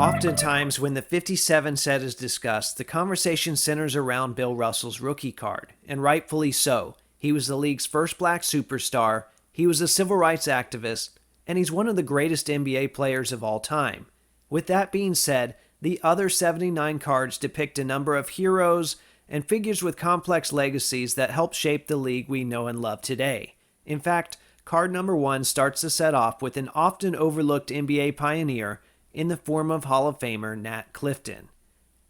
Oftentimes, when the 57 set is discussed, the conversation centers around Bill Russell's rookie card, and rightfully so. He was the league's first black superstar, he was a civil rights activist, and he's one of the greatest NBA players of all time. With that being said, the other 79 cards depict a number of heroes and figures with complex legacies that helped shape the league we know and love today. In fact, card number 1 starts the set off with an often overlooked NBA pioneer in the form of Hall of Famer Nat Clifton.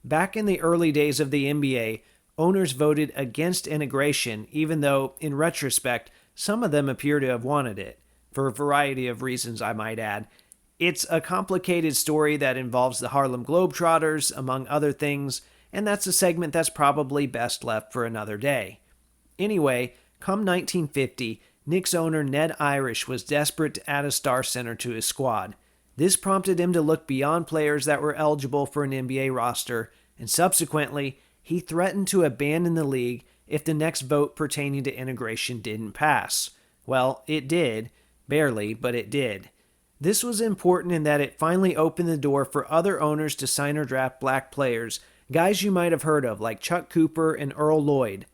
Back in the early days of the NBA, owners voted against integration, even though, in retrospect, some of them appear to have wanted it, for a variety of reasons, I might add. It's a complicated story that involves the Harlem Globetrotters, among other things, and that's a segment that's probably best left for another day. Anyway, come 1950, Knicks owner Ned Irish was desperate to add a star center to his squad. This prompted him to look beyond players that were eligible for an NBA roster, and subsequently, he threatened to abandon the league if the next vote pertaining to integration didn't pass. Well, it did. Barely, but it did. This was important in that it finally opened the door for other owners to sign or draft black players, guys you might have heard of like Chuck Cooper and Earl Lloyd.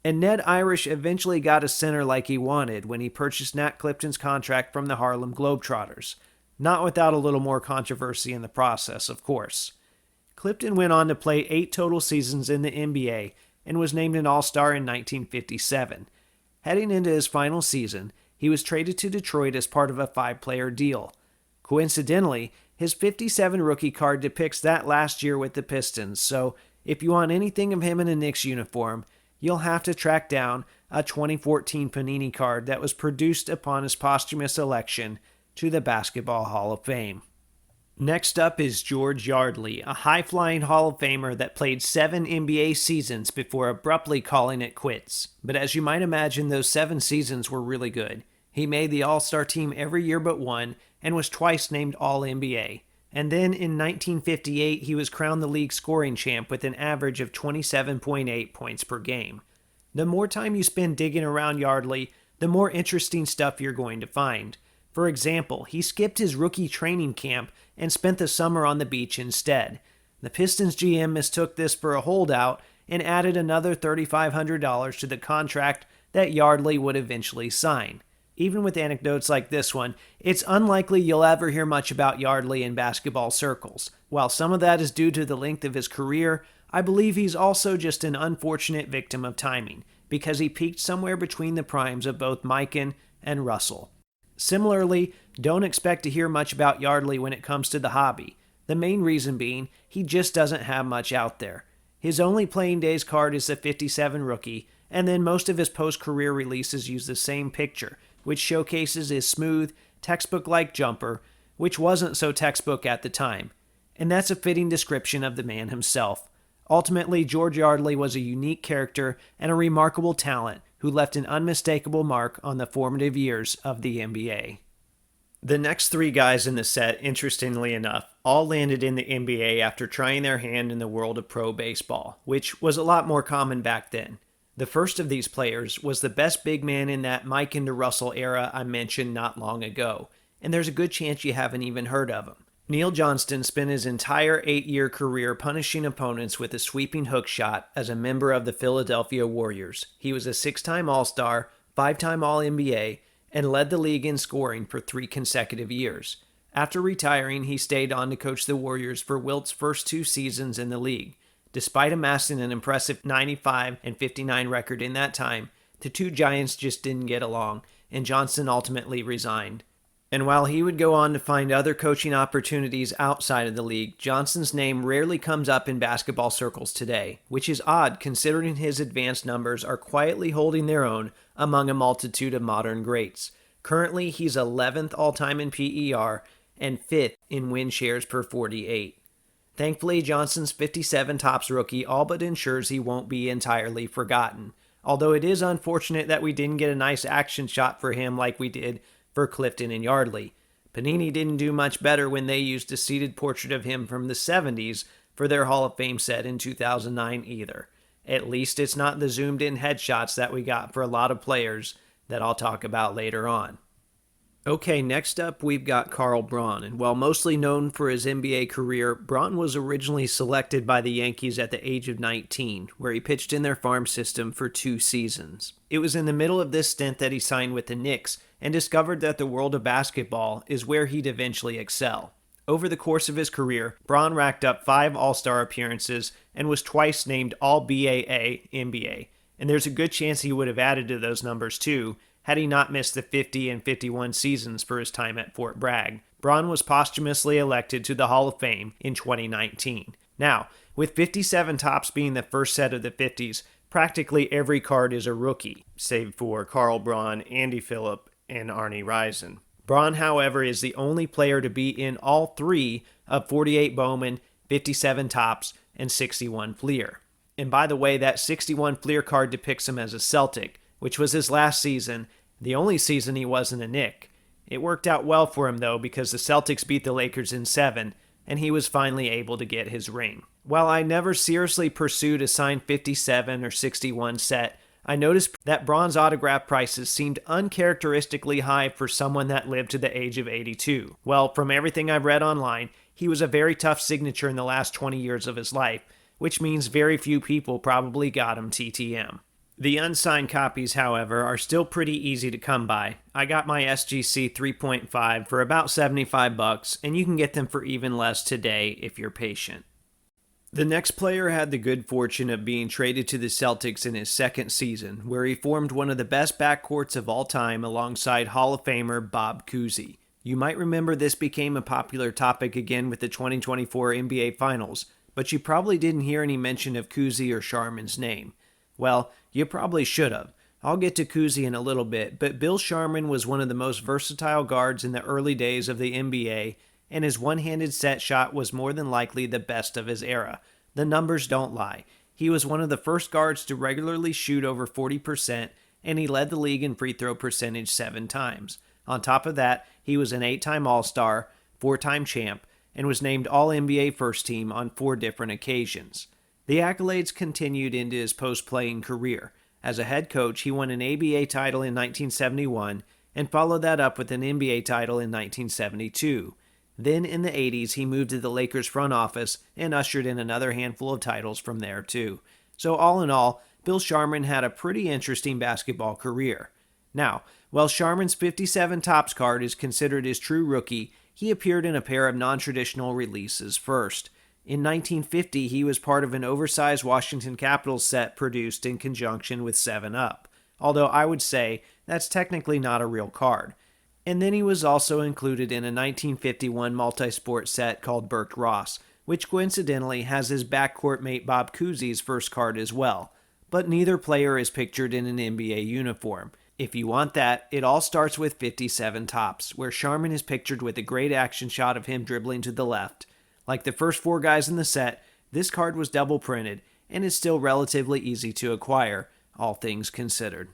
And Ned Irish eventually got a center like he wanted when he purchased Nat Clifton's contract from the Harlem Globetrotters. Not without a little more controversy in the process, of course. Clifton went on to play 8 total seasons in the NBA and was named an All-Star in 1957. Heading into his final season, he was traded to Detroit as part of a 5-player deal. Coincidentally, his 57 rookie card depicts that last year with the Pistons, so if you want anything of him in a Knicks uniform, you'll have to track down a 2014 Panini card that was produced upon his posthumous election to the Basketball Hall of Fame. Next up is George Yardley, a high-flying Hall of Famer that played 7 NBA seasons before abruptly calling it quits. But as you might imagine, those 7 seasons were really good. He made the All-Star team every year but one and was twice named All-NBA. And then in 1958, he was crowned the league scoring champ with an average of 27.8 points per game. The more time you spend digging around Yardley, the more interesting stuff you're going to find. For example, he skipped his rookie training camp and spent the summer on the beach instead. The Pistons GM mistook this for a holdout and added another $3,500 to the contract that Yardley would eventually sign. Even with anecdotes like this one, it's unlikely you'll ever hear much about Yardley in basketball circles. While some of that is due to the length of his career, I believe he's also just an unfortunate victim of timing, because he peaked somewhere between the primes of both Mikan and Russell. Similarly, don't expect to hear much about Yardley when it comes to the hobby. The main reason being, he just doesn't have much out there. His only playing days card is the 57 rookie, and then most of his post-career releases use the same picture, which showcases his smooth, textbook-like jumper, which wasn't so textbook at the time. And that's a fitting description of the man himself. Ultimately, George Yardley was a unique character and a remarkable talent who left an unmistakable mark on the formative years of the NBA. The next 3 guys in the set, interestingly enough, all landed in the NBA after trying their hand in the world of pro baseball, which was a lot more common back then. The first of these players was the best big man in that Mikan to Russell era I mentioned not long ago, and there's a good chance you haven't even heard of him. Neil Johnston spent his entire 8-year career punishing opponents with a sweeping hook shot as a member of the Philadelphia Warriors. He was a 6-time All-Star, 5-time All-NBA, and led the league in scoring for 3 consecutive years. After retiring, he stayed on to coach the Warriors for Wilt's first 2 seasons in the league. Despite amassing an impressive 95 and 59 record in that time, the 2 Giants just didn't get along, and Johnston ultimately resigned. And while he would go on to find other coaching opportunities outside of the league, Johnston's name rarely comes up in basketball circles today, which is odd considering his advanced numbers are quietly holding their own among a multitude of modern greats. Currently, he's 11th all-time in PER and 5th in win shares per 48. Thankfully, Johnston's 57 tops rookie all but ensures he won't be entirely forgotten, although it is unfortunate that we didn't get a nice action shot for him like we did for Clifton and Yardley. Panini didn't do much better when they used a seated portrait of him from the 70s for their Hall of Fame set in 2009 either. At least it's not the zoomed in headshots that we got for a lot of players that I'll talk about later on. Okay, next up we've got Carl Braun, and while mostly known for his NBA career, Braun was originally selected by the Yankees at the age of 19, where he pitched in their farm system for 2 seasons. It was in the middle of this stint that he signed with the Knicks and discovered that the world of basketball is where he'd eventually excel. Over the course of his career, Braun racked up 5 All-Star appearances and was twice named All-BAA NBA, and there's a good chance he would have added to those numbers too, had he not missed the 50 and 51 seasons for his time at Fort Bragg. Braun was posthumously elected to the Hall of Fame in 2019. Now, with 57 tops being the first set of the 50s, practically every card is a rookie, save for Carl Braun, Andy Phillip, and Arnie Rison. Braun, however, is the only player to be in all 3 of 48 Bowman, 57 tops, and 61 Fleer. And by the way, that 61 Fleer card depicts him as a Celtic, which was his last season, the only season he wasn't a Knick. It worked out well for him, though, because the Celtics beat the Lakers in 7, and he was finally able to get his ring. While I never seriously pursued a signed 57 or 61 set, I noticed that Braun's autograph prices seemed uncharacteristically high for someone that lived to the age of 82. Well, from everything I've read online, he was a very tough signature in the last 20 years of his life, which means very few people probably got him TTM. The unsigned copies, however, are still pretty easy to come by. I got my SGC 3.5 for about $75, and you can get them for even less today if you're patient. The next player had the good fortune of being traded to the Celtics in his second season, where he formed one of the best backcourts of all time alongside Hall of Famer Bob Cousy. You might remember this became a popular topic again with the 2024 NBA Finals, but you probably didn't hear any mention of Cousy or Sharman's name. Well, you probably should have. I'll get to Cousy in a little bit, but Bill Sharman was one of the most versatile guards in the early days of the NBA, and his one-handed set shot was more than likely the best of his era. The numbers don't lie. He was one of the first guards to regularly shoot over 40%, and he led the league in free throw percentage 7 times. On top of that, he was an 8-time All-Star, 4-time champ, and was named All-NBA First Team on 4 different occasions. The accolades continued into his post-playing career. As a head coach, he won an ABA title in 1971 and followed that up with an NBA title in 1972. Then in the 80s, he moved to the Lakers front office and ushered in another handful of titles from there too. So all in all, Bill Sharman had a pretty interesting basketball career. Now, while Sharman's 57 tops card is considered his true rookie, he appeared in a pair of non-traditional releases first. In 1950, he was part of an oversized Washington Capitals set produced in conjunction with 7-Up, although I would say that's technically not a real card. And then he was also included in a 1951 multi-sport set called Burt Ross, which coincidentally has his backcourt mate Bob Cousy's first card as well. But neither player is pictured in an NBA uniform. If you want that, it all starts with 57 tops, where Sharman is pictured with a great action shot of him dribbling to the left. Like the first 4 guys in the set, this card was double printed and is still relatively easy to acquire, all things considered.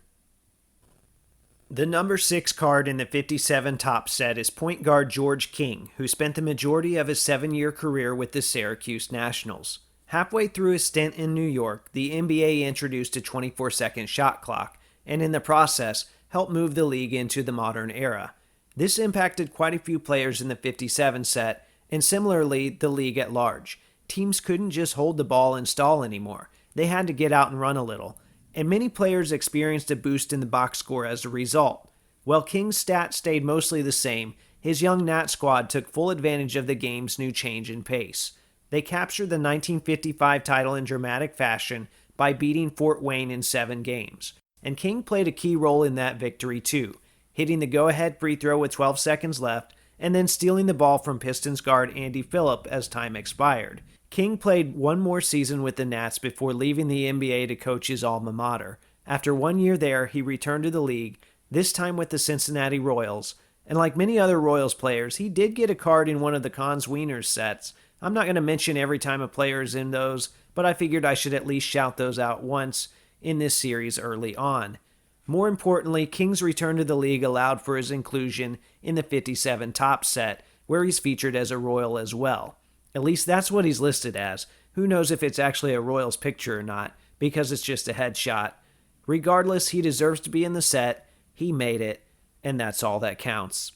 The number 6 card in the 57 top set is point guard George King, who spent the majority of his 7-year career with the Syracuse Nationals. Halfway through his stint in New York, the NBA introduced a 24-second shot clock, and in the process, helped move the league into the modern era. This impacted quite a few players in the 57 set, and similarly, the league at large. Teams couldn't just hold the ball and stall anymore. They had to get out and run a little. And many players experienced a boost in the box score as a result. While King's stats stayed mostly the same, his young Nat squad took full advantage of the game's new change in pace. They captured the 1955 title in dramatic fashion by beating Fort Wayne in 7 games. And King played a key role in that victory too, hitting the go-ahead free throw with 12 seconds left, and then stealing the ball from Pistons guard Andy Phillip as time expired. King played one more season with the Nats before leaving the NBA to coach his alma mater. After 1 year there, he returned to the league, this time with the Cincinnati Royals. And like many other Royals players, he did get a card in one of the Cons Wieners sets. I'm not going to mention every time a player is in those, but I figured I should at least shout those out once in this series early on. More importantly, King's return to the league allowed for his inclusion in the 57 top set, where he's featured as a Royal as well. At least that's what he's listed as. Who knows if it's actually a Royals picture or not, because it's just a headshot. Regardless, he deserves to be in the set, he made it, and that's all that counts.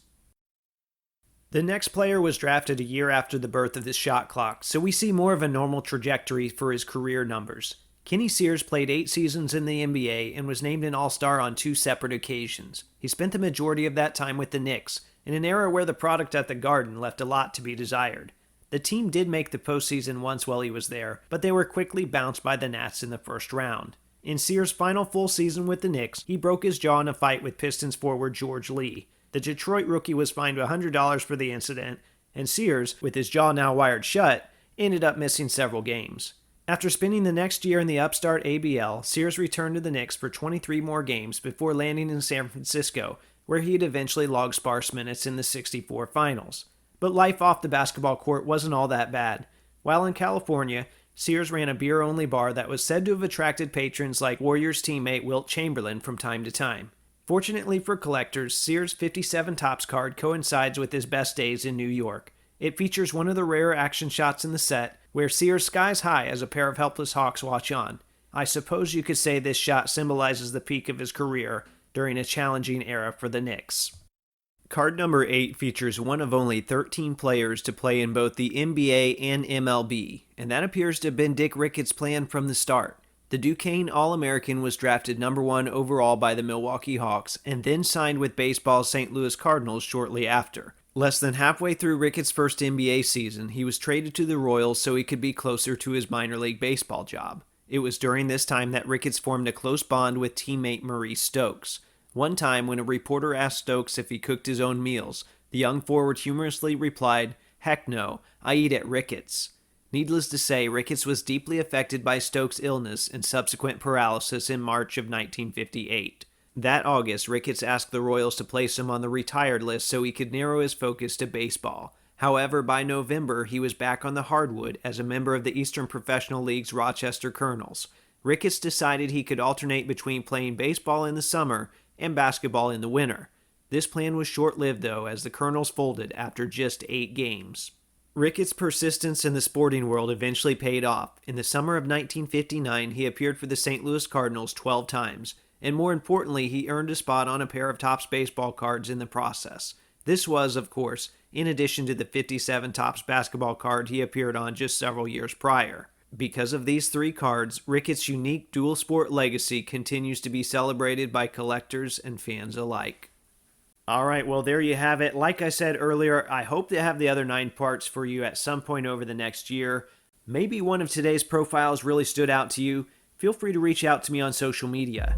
The next player was drafted a year after the birth of the shot clock, so we see more of a normal trajectory for his career numbers. Kenny Sears played 8 seasons in the NBA and was named an All-Star on 2 separate occasions. He spent the majority of that time with the Knicks, in an era where the product at the Garden left a lot to be desired. The team did make the postseason once while he was there, but they were quickly bounced by the Nats in the first round. In Sears' final full season with the Knicks, he broke his jaw in a fight with Pistons forward George Lee. The Detroit rookie was fined $100 for the incident, and Sears, with his jaw now wired shut, ended up missing several games. After spending the next year in the upstart ABL, Sears returned to the Knicks for 23 more games before landing in San Francisco, where he'd eventually log sparse minutes in the '64 finals. But life off the basketball court wasn't all that bad. While in California, Sears ran a beer-only bar that was said to have attracted patrons like Warriors teammate Wilt Chamberlain from time to time. Fortunately for collectors, Sears' 57 Topps card coincides with his best days in New York. It features one of the rare action shots in the set, where Sears skies high as a pair of helpless Hawks watch on. I suppose you could say this shot symbolizes the peak of his career during a challenging era for the Knicks. Card number 8 features one of only 13 players to play in both the NBA and MLB, and that appears to have been Dick Ricketts' plan from the start. The Duquesne All-American was drafted number 1 overall by the Milwaukee Hawks and then signed with baseball's St. Louis Cardinals shortly after. Less than halfway through Ricketts' first NBA season, he was traded to the Royals so he could be closer to his minor league baseball job. It was during this time that Ricketts formed a close bond with teammate Maurice Stokes. One time, when a reporter asked Stokes if he cooked his own meals, the young forward humorously replied, "Heck no, I eat at Ricketts." Needless to say, Ricketts was deeply affected by Stokes' illness and subsequent paralysis in March of 1958. That August, Ricketts asked the Royals to place him on the retired list so he could narrow his focus to baseball. However, by November, he was back on the hardwood as a member of the Eastern Professional League's Rochester Colonels. Ricketts decided he could alternate between playing baseball in the summer and basketball in the winter. This plan was short-lived, though, as the Colonels folded after just 8 games. Ricketts' persistence in the sporting world eventually paid off. In the summer of 1959, he appeared for the St. Louis Cardinals 12 times, and more importantly, he earned a spot on a pair of Topps baseball cards in the process. This was, of course, in addition to the 57 Topps basketball card he appeared on just several years prior. Because of these 3 cards, Ricketts' unique dual-sport legacy continues to be celebrated by collectors and fans alike. Alright, well there you have it. Like I said earlier, I hope to have the other 9 parts for you at some point over the next year. Maybe one of today's profiles really stood out to you. Feel free to reach out to me on social media.